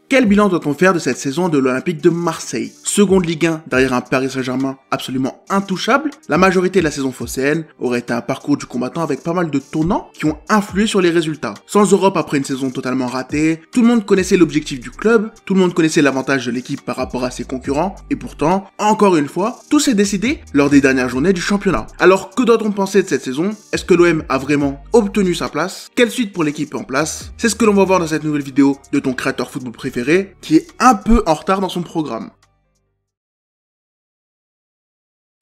Quel bilan doit-on faire de cette saison de l'Olympique de Marseille? Seconde Ligue 1 derrière un Paris Saint-Germain absolument intouchable, la majorité de la saison phocéenne aurait été un parcours du combattant avec pas mal de tournants qui ont influé sur les résultats. Sans Europe après une saison totalement ratée, tout le monde connaissait l'objectif du club, tout le monde connaissait l'avantage de l'équipe par rapport à ses concurrents, et pourtant, encore une fois, tout s'est décidé lors des dernières journées du championnat. Alors que doit-on penser de cette saison? Est-ce que l'OM a vraiment obtenu sa place? Quelle suite pour l'équipe en place? C'est ce que l'on va voir dans cette nouvelle vidéo de ton créateur football préféré, qui est un peu en retard dans son programme.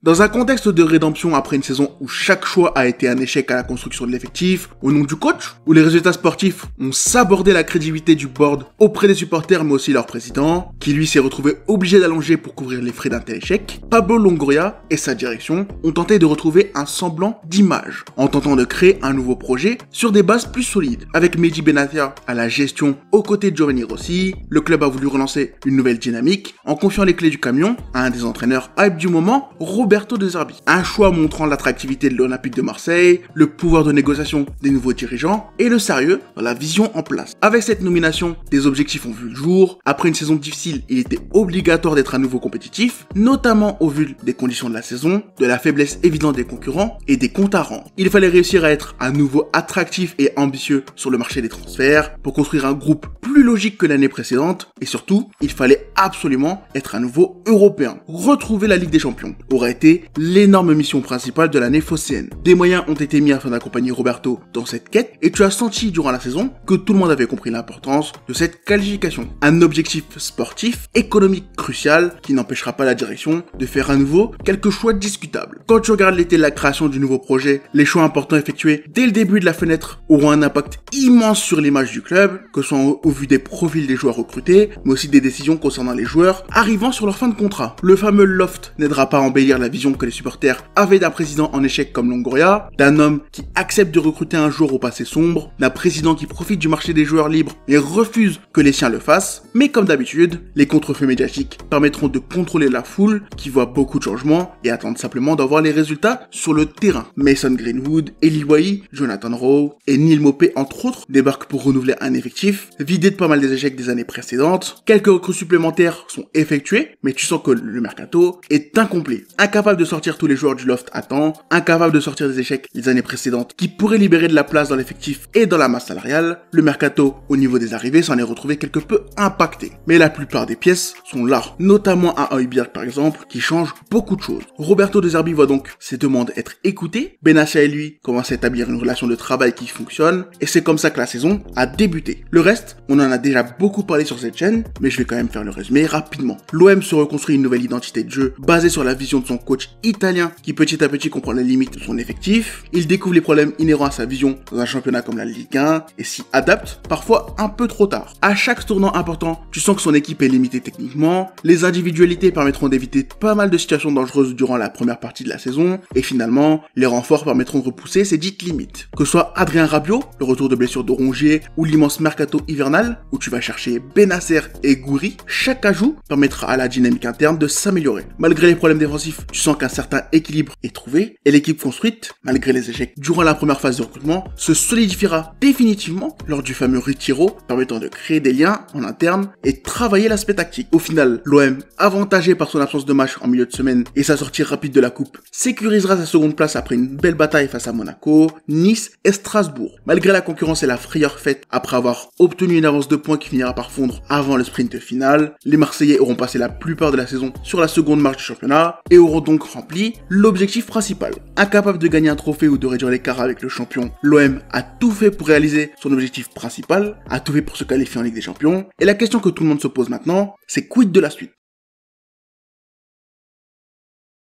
Dans un contexte de rédemption après une saison où chaque choix a été un échec à la construction de l'effectif, au nom du coach, où les résultats sportifs ont sabordé la crédibilité du board auprès des supporters mais aussi leur président, qui lui s'est retrouvé obligé d'allonger pour couvrir les frais d'un tel échec, Pablo Longoria et sa direction ont tenté de retrouver un semblant d'image, en tentant de créer un nouveau projet sur des bases plus solides. Avec Mehdi Benatia à la gestion aux côtés de Giovanni Rossi, le club a voulu relancer une nouvelle dynamique en confiant les clés du camion à un des entraîneurs hype du moment, Roberto De Zerbi. Un choix montrant l'attractivité de l'Olympique de Marseille, le pouvoir de négociation des nouveaux dirigeants et le sérieux dans la vision en place. Avec cette nomination, des objectifs ont vu le jour. Après une saison difficile, il était obligatoire d'être à nouveau compétitif, notamment au vu des conditions de la saison, de la faiblesse évidente des concurrents et des comptes à rendre. Il fallait réussir à être à nouveau attractif et ambitieux sur le marché des transferts pour construire un groupe plus logique que l'année précédente et surtout, il fallait absolument être à nouveau européen. Retrouver la Ligue des Champions aurait été l'énorme mission principale de l'année phocéenne. Des moyens ont été mis afin d'accompagner Roberto dans cette quête et tu as senti durant la saison que tout le monde avait compris l'importance de cette qualification. Un objectif sportif, économique crucial qui n'empêchera pas la direction de faire à nouveau quelques choix discutables. Quand tu regardes l'été de la création du nouveau projet, les choix importants effectués dès le début de la fenêtre auront un impact immense sur l'image du club, que ce soit au vu des profils des joueurs recrutés, mais aussi des décisions concernant les joueurs arrivant sur leur fin de contrat. Le fameux loft n'aidera pas à embellir la vision que les supporters avaient d'un président en échec comme Longoria, d'un homme qui accepte de recruter un joueur au passé sombre, d'un président qui profite du marché des joueurs libres et refuse que les siens le fassent. Mais comme d'habitude, les contre-feux médiatiques permettront de contrôler la foule qui voit beaucoup de changements et attendent simplement d'avoir les résultats sur le terrain. Mason Greenwood, Eli Wahi, Jonathan Rowe et Neil Maupay entre autres débarquent pour renouveler un effectif vidé de pas mal des échecs des années précédentes. Quelques recrues supplémentaires sont effectuées, mais tu sens que le mercato est incomplet, incapable de sortir tous les joueurs du loft à temps, incapable de sortir des échecs des années précédentes qui pourraient libérer de la place dans l'effectif et dans la masse salariale. Le mercato au niveau des arrivées s'en est retrouvé quelque peu impacté, mais la plupart des pièces sont là, notamment un Højbjerg par exemple qui change beaucoup de choses. Roberto De Zerbi voit donc ses demandes être écoutées, Benatia et lui commencent à établir une relation de travail qui fonctionne et c'est comme ça que la saison a débuté. Le reste, on en a déjà beaucoup parlé sur cette chaîne, mais je vais quand même faire le résumé rapidement. L'OM se reconstruit une nouvelle identité de jeu basée sur la vision de son coach italien qui petit à petit comprend les limites de son effectif. Il découvre les problèmes inhérents à sa vision dans un championnat comme la Ligue 1 et s'y adapte parfois un peu trop tard. À chaque tournant important, tu sens que son équipe est limitée techniquement, les individualités permettront d'éviter pas mal de situations dangereuses durant la première partie de la saison et finalement, les renforts permettront de repousser ces dites limites. Que ce soit Adrien Rabiot, le retour de blessure de Rongier ou l'immense mercato hivernal où tu vas chercher Bennacer et Gouiri, chaque ajout permettra à la dynamique interne de s'améliorer. Malgré les problèmes défensifs, tu sens qu'un certain équilibre est trouvé et l'équipe construite, malgré les échecs durant la première phase de recrutement, se solidifiera définitivement lors du fameux retiro, permettant de créer des liens en interne et travailler l'aspect tactique. Au final, l'OM, avantagé par son absence de match en milieu de semaine et sa sortie rapide de la coupe, sécurisera sa seconde place après une belle bataille face à Monaco, Nice et Strasbourg. Malgré la concurrence et la frayeur faite après avoir obtenu une avance de points qui finira par fondre avant le sprint final, les Marseillais auront passé la plupart de la saison sur la seconde marche du championnat et auront donc rempli l'objectif principal. Incapable de gagner un trophée ou de réduire l'écart avec le champion, l'OM a tout fait pour réaliser son objectif principal, a tout fait pour se qualifier en Ligue des Champions, et la question que tout le monde se pose maintenant, c'est quid de la suite?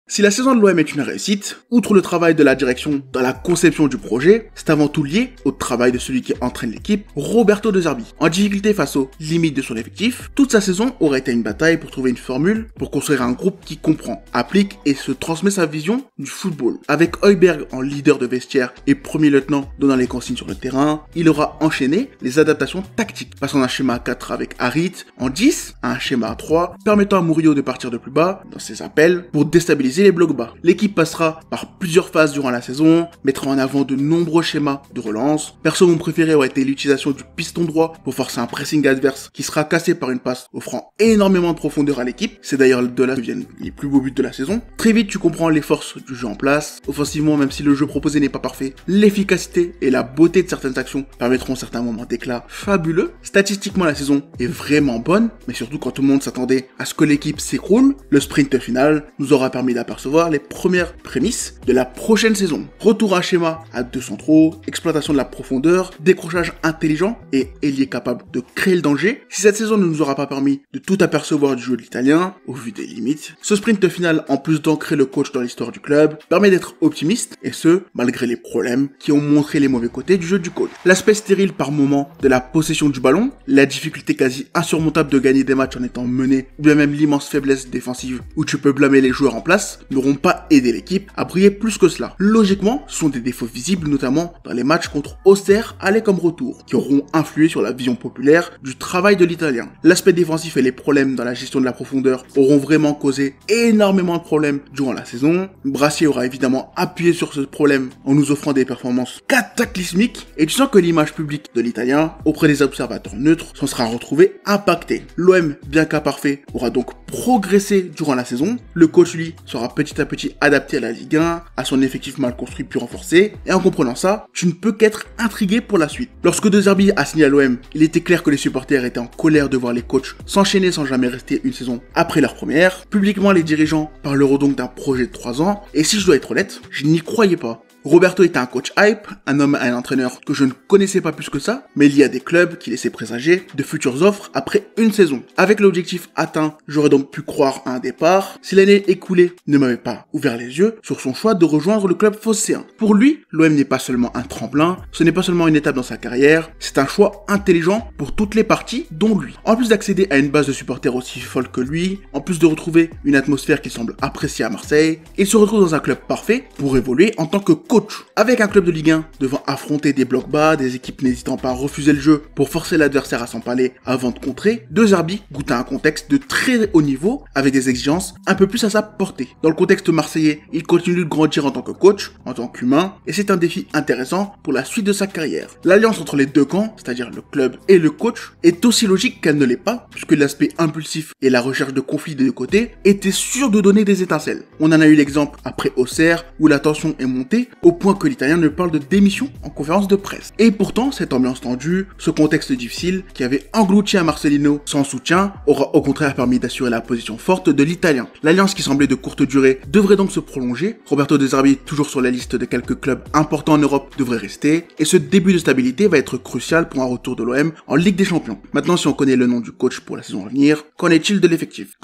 Si la saison de l'OM est une réussite, outre le travail de la direction dans la conception du projet, c'est avant tout lié au travail de celui qui entraîne l'équipe, Roberto De Zerbi. En difficulté face aux limites de son effectif, toute sa saison aurait été une bataille pour trouver une formule pour construire un groupe qui comprend, applique et se transmet sa vision du football. Avec Højbjerg en leader de vestiaire et premier lieutenant donnant les consignes sur le terrain, il aura enchaîné les adaptations tactiques, passant d'un schéma à 4 avec Harit en 10 à un schéma à 3, permettant à Murillo de partir de plus bas dans ses appels pour déstabiliser favoriser les blocs bas. L'équipe passera par plusieurs phases durant la saison, mettra en avant de nombreux schémas de relance. Perso, mon préféré aurait été l'utilisation du piston droit pour forcer un pressing adverse qui sera cassé par une passe offrant énormément de profondeur à l'équipe. C'est d'ailleurs de là que viennent les plus beaux buts de la saison. Très vite, tu comprends les forces du jeu en place. Offensivement, même si le jeu proposé n'est pas parfait, l'efficacité et la beauté de certaines actions permettront certains moments d'éclat fabuleux. Statistiquement, la saison est vraiment bonne, mais surtout quand tout le monde s'attendait à ce que l'équipe s'écroule, le sprint final nous aura permis d'apercevoir les premières prémices de la prochaine saison. Retour à un schéma à 2 centraux, exploitation de la profondeur, décrochage intelligent et ailier capable de créer le danger. Si cette saison ne nous aura pas permis de tout apercevoir du jeu de l'Italien, au vu des limites, ce sprint final, en plus d'ancrer le coach dans l'histoire du club, permet d'être optimiste, et ce, malgré les problèmes qui ont montré les mauvais côtés du jeu du coach. L'aspect stérile par moment de la possession du ballon, la difficulté quasi insurmontable de gagner des matchs en étant mené, ou bien même l'immense faiblesse défensive où tu peux blâmer les joueurs en place, n'auront pas aidé l'équipe à briller plus que cela. Logiquement, ce sont des défauts visibles, notamment dans les matchs contre Auxerre, aller comme retour, qui auront influé sur la vision populaire du travail de l'Italien. L'aspect défensif et les problèmes dans la gestion de la profondeur auront vraiment causé énormément de problèmes durant la saison. Brassier aura évidemment appuyé sur ce problème en nous offrant des performances cataclysmiques, et tu sens que l'image publique de l'Italien auprès des observateurs neutres s'en sera retrouvée impactée. L'OM, bien qu'imparfait, aura donc progressé durant la saison. Le coach, lui, sera petit à petit adapté à la Ligue 1, à son effectif mal construit puis renforcé, et en comprenant ça, tu ne peux qu'être intrigué pour la suite. Lorsque De Zerbi a signé à l'OM, il était clair que les supporters étaient en colère de voir les coachs s'enchaîner sans jamais rester une saison après leur première. Publiquement, les dirigeants parleront donc d'un projet de 3 ans, et si je dois être honnête, je n'y croyais pas. Roberto était un coach hype, un homme et un entraîneur que je ne connaissais pas plus que ça, mais il y a des clubs qui laissaient présager de futures offres après une saison. Avec l'objectif atteint, j'aurais donc pu croire à un départ si l'année écoulée ne m'avait pas ouvert les yeux sur son choix de rejoindre le club phocéen. Pour lui, l'OM n'est pas seulement un tremplin, ce n'est pas seulement une étape dans sa carrière, c'est un choix intelligent pour toutes les parties, dont lui. En plus d'accéder à une base de supporters aussi folle que lui, en plus de retrouver une atmosphère qu'il semble apprécier à Marseille, il se retrouve dans un club parfait pour évoluer en tant que coach. Avec un club de Ligue 1 devant affronter des blocs bas, des équipes n'hésitant pas à refuser le jeu pour forcer l'adversaire à s'empaler avant de contrer, De Zerbi goûte à un contexte de très haut niveau avec des exigences un peu plus à sa portée. Dans le contexte marseillais, il continue de grandir en tant que coach, en tant qu'humain, et c'est un défi intéressant pour la suite de sa carrière. L'alliance entre les deux camps, c'est-à-dire le club et le coach, est aussi logique qu'elle ne l'est pas, puisque l'aspect impulsif et la recherche de conflits des deux côtés étaient sûrs de donner des étincelles. On en a eu l'exemple après Auxerre, où la tension est montée, au point que l'Italien ne parle de démission en conférence de presse. Et pourtant, cette ambiance tendue, ce contexte difficile qui avait englouti un Marcelino sans soutien, aura au contraire permis d'assurer la position forte de l'Italien. L'alliance qui semblait de courte durée devrait donc se prolonger. Roberto De Zerbi, toujours sur la liste de quelques clubs importants en Europe, devrait rester. Et ce début de stabilité va être crucial pour un retour de l'OM en Ligue des Champions. Maintenant, si on connaît le nom du coach pour la saison à venir, qu'en est-il de l'effectif ?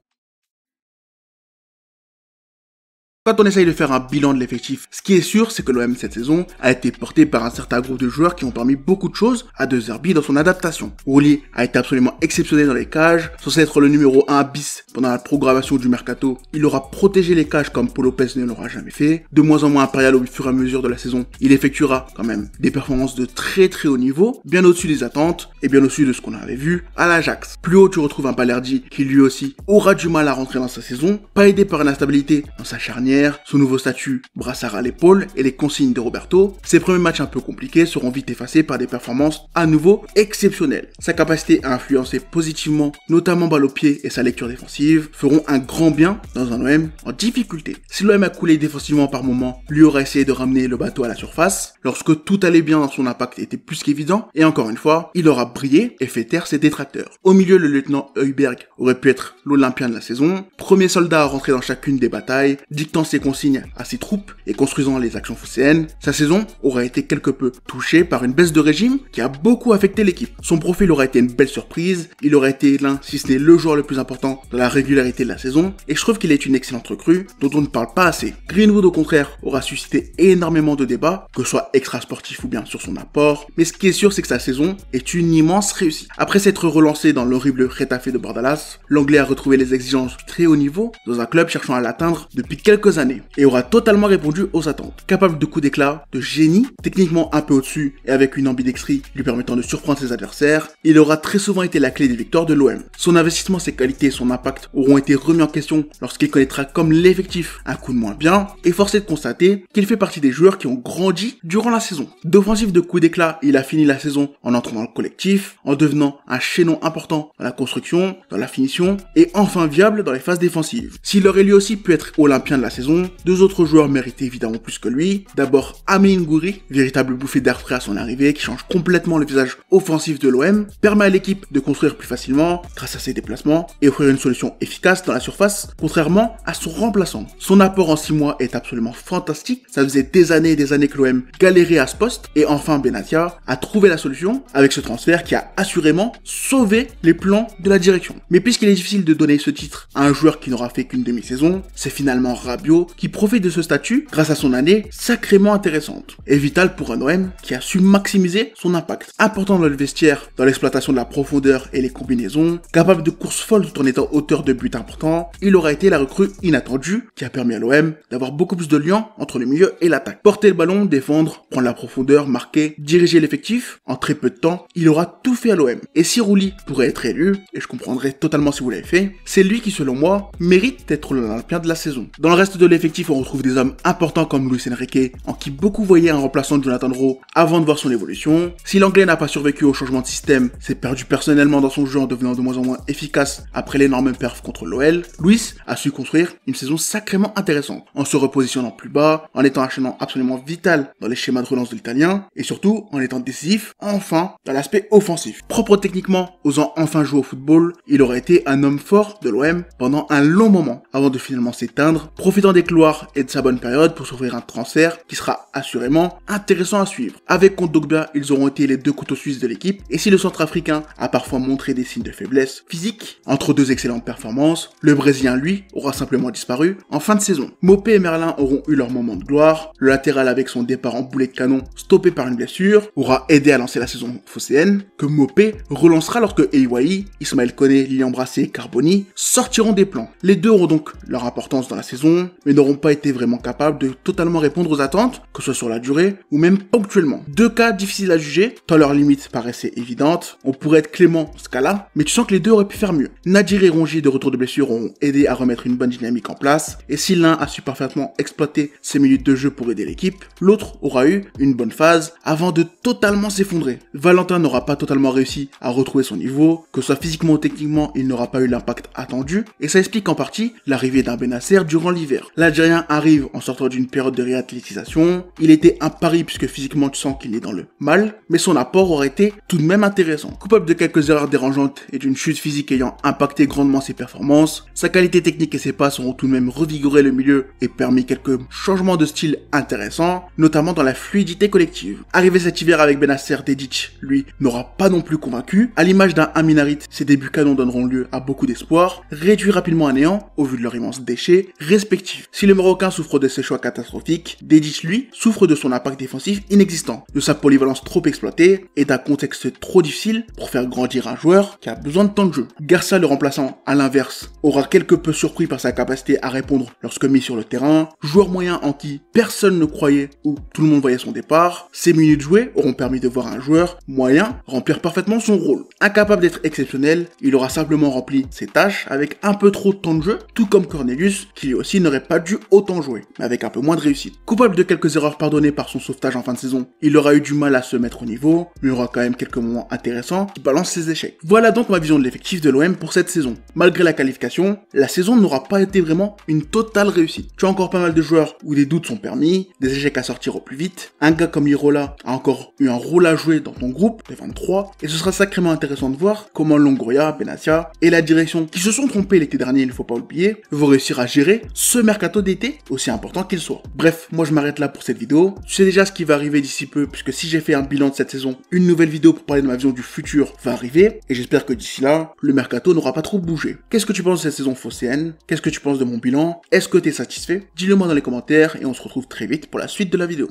Quand on essaye de faire un bilan de l'effectif, ce qui est sûr, c'est que l'OM cette saison a été porté par un certain groupe de joueurs qui ont permis beaucoup de choses à De Zerbi dans son adaptation. Rulli a été absolument exceptionnel dans les cages, censé être le numéro 1 bis pendant la programmation du mercato. Il aura protégé les cages comme Paul Lopez ne l'aura jamais fait. De moins en moins impérial au fur et à mesure de la saison, il effectuera quand même des performances de très très haut niveau, bien au-dessus des attentes et bien au-dessus de ce qu'on avait vu à l'Ajax. Plus haut, tu retrouves un Balerdi qui lui aussi aura du mal à rentrer dans sa saison, pas aidé par une instabilité dans sa charnière, son nouveau statut, brassard à l'épaule et les consignes de Roberto. Ses premiers matchs un peu compliqués seront vite effacés par des performances à nouveau exceptionnelles. Sa capacité à influencer positivement, notamment balle au pied et sa lecture défensive, feront un grand bien dans un OM en difficulté. Si l'OM a coulé défensivement par moments, lui aura essayé de ramener le bateau à la surface, lorsque tout allait bien, son impact était plus qu'évident, et encore une fois, il aura brillé et fait taire ses détracteurs. Au milieu, le lieutenant Heuberg aurait pu être l'Olympien de la saison, premier soldat à rentrer dans chacune des batailles, dictant ses consignes à ses troupes et construisant les actions phocéennes. Sa saison aurait été quelque peu touchée par une baisse de régime qui a beaucoup affecté l'équipe. Son profil aurait été une belle surprise, il aurait été l'un, si ce n'est le joueur le plus important dans la régularité de la saison, et je trouve qu'il est une excellente recrue dont on ne parle pas assez. Greenwood au contraire aura suscité énormément de débats, que ce soit extra-sportif ou bien sur son apport, mais ce qui est sûr c'est que sa saison est une immense réussite. Après s'être relancé dans l'horrible Getafe de Bordalas, l'anglais a retrouvé les exigences du très haut niveau dans un club cherchant à l'atteindre depuis quelques quelques années et aura totalement répondu aux attentes. Capable de coups d'éclat, de génie, techniquement un peu au-dessus et avec une ambidextrie lui permettant de surprendre ses adversaires, il aura très souvent été la clé des victoires de l'OM. Son investissement, ses qualités et son impact auront été remis en question lorsqu'il connaîtra comme l'effectif un coup de moins bien et force est de constater qu'il fait partie des joueurs qui ont grandi durant la saison. D'offensif de coups d'éclat, il a fini la saison en entrant dans le collectif, en devenant un chaînon important dans la construction, dans la finition et enfin viable dans les phases défensives. S'il aurait lui aussi pu être olympien de la saison, deux autres joueurs méritaient évidemment plus que lui. D'abord Amine Gouiri, véritable bouffée d'air frais à son arrivée qui change complètement le visage offensif de l'OM, permet à l'équipe de construire plus facilement grâce à ses déplacements et offrir une solution efficace dans la surface, contrairement à son remplaçant. Son apport en 6 mois est absolument fantastique, ça faisait des années et des années que l'OM galérait à ce poste et enfin Benatia a trouvé la solution avec ce transfert qui a assurément sauvé les plans de la direction. Mais puisqu'il est difficile de donner ce titre à un joueur qui n'aura fait qu'une demi-saison, c'est finalement Rabiot qui profite de ce statut grâce à son année sacrément intéressante et vitale pour un OM qui a su maximiser son impact. Important dans le vestiaire, dans l'exploitation de la profondeur et les combinaisons, capable de courses folles tout en étant auteur de buts importants, il aura été la recrue inattendue qui a permis à l'OM d'avoir beaucoup plus de liens entre le milieu et l'attaque. Porter le ballon, défendre, prendre la profondeur, marquer, diriger l'effectif, en très peu de temps, il aura tout fait à l'OM. Et si Rouli pourrait être élu, et je comprendrais totalement si vous l'avez fait, c'est lui qui selon moi mérite d'être l'Olympien de la saison. Dans le reste de l'effectif, on retrouve des hommes importants comme Luis Enrique, en qui beaucoup voyaient un remplaçant de Jonathan Rowe avant de voir son évolution. Si l'anglais n'a pas survécu au changement de système, s'est perdu personnellement dans son jeu en devenant de moins en moins efficace après l'énorme perf contre l'OL, Luis a su construire une saison sacrément intéressante, en se repositionnant plus bas, en étant un chaînon absolument vital dans les schémas de relance de l'italien, et surtout en étant décisif, enfin, dans l'aspect offensif. Propre techniquement, osant enfin jouer au football, il aurait été un homme fort de l'OM pendant un long moment, avant de finalement s'éteindre, profitant des gloires et de sa bonne période pour s'offrir un transfert qui sera assurément intéressant à suivre. Avec Kondogbia, ils auront été les deux couteaux suisses de l'équipe, et si le centrafricain a parfois montré des signes de faiblesse physique, entre deux excellentes performances, le Brésilien, lui, aura simplement disparu en fin de saison. Mopé et Merlin auront eu leur moment de gloire, le latéral avec son départ en boulet de canon stoppé par une blessure, aura aidé à lancer la saison phocéenne, que Mopé relancera lorsque Eiwai, Ismaël Koné, Lilian Brassé et Carboni sortiront des plans. Les deux auront donc leur importance dans la saison, mais n'auront pas été vraiment capables de totalement répondre aux attentes, que ce soit sur la durée ou même ponctuellement. Deux cas difficiles à juger, tant leurs limites paraissaient évidentes, on pourrait être clément dans ce cas-là, mais tu sens que les deux auraient pu faire mieux. Nadir et Rongier de retour de blessure ont aidé à remettre une bonne dynamique en place, et si l'un a su parfaitement exploiter ses minutes de jeu pour aider l'équipe, l'autre aura eu une bonne phase avant de totalement s'effondrer. Valentin n'aura pas totalement réussi à retrouver son niveau, que ce soit physiquement ou techniquement, il n'aura pas eu l'impact attendu, et ça explique en partie l'arrivée d'un Benasser durant l'hiver. L'Algérien arrive en sortant d'une période de réathlétisation, il était un pari puisque physiquement tu sens qu'il est dans le mal, mais son apport aurait été tout de même intéressant. Coupable de quelques erreurs dérangeantes et d'une chute physique ayant impacté grandement ses performances, sa qualité technique et ses passes auront tout de même revigoré le milieu et permis quelques changements de style intéressants, notamment dans la fluidité collective. Arrivé cet hiver avec Benasser, Dedic, lui, n'aura pas non plus convaincu. À l'image d'un Amin Harit, ses débuts canons donneront lieu à beaucoup d'espoir, réduits rapidement à néant au vu de leurs immenses déchets respectifs. Si le Marocain souffre de ses choix catastrophiques, Dedic, lui, souffre de son impact défensif inexistant, de sa polyvalence trop exploitée et d'un contexte trop difficile pour faire grandir un joueur qui a besoin de temps de jeu. Garcia, le remplaçant, à l'inverse, aura quelque peu surpris par sa capacité à répondre lorsque mis sur le terrain, joueur moyen en qui personne ne croyait ou tout le monde voyait son départ. Ses minutes jouées auront permis de voir un joueur moyen remplir parfaitement son rôle. Incapable d'être exceptionnel, il aura simplement rempli ses tâches avec un peu trop de temps de jeu, tout comme Cornelius, qui lui aussi n'aurait pas dû autant jouer, mais avec un peu moins de réussite. Coupable de quelques erreurs pardonnées par son sauvetage en fin de saison, il aura eu du mal à se mettre au niveau, mais il aura quand même quelques moments intéressants qui balancent ses échecs. Voilà donc ma vision de l'effectif de l'OM pour cette saison. Malgré la qualification, la saison n'aura pas été vraiment une totale réussite. Tu as encore pas mal de joueurs où des doutes sont permis, des échecs à sortir au plus vite. Un gars comme Irola a encore eu un rôle à jouer dans ton groupe, les 23, et ce sera sacrément intéressant de voir comment Longoria, Benatia et la direction, qui se sont trompés l'été dernier, il ne faut pas oublier, vont réussir à gérer ce mercato d'été, aussi important qu'il soit. Bref, moi je m'arrête là pour cette vidéo. Tu sais déjà ce qui va arriver d'ici peu, puisque si j'ai fait un bilan de cette saison, une nouvelle vidéo pour parler de ma vision du futur va arriver, et j'espère que d'ici là, le mercato n'aura pas trop bougé. Qu'est-ce que tu penses de cette saison phocéenne? Qu'est-ce que tu penses de mon bilan? Est-ce que tu es satisfait? Dis-le moi dans les commentaires, et on se retrouve très vite pour la suite de la vidéo.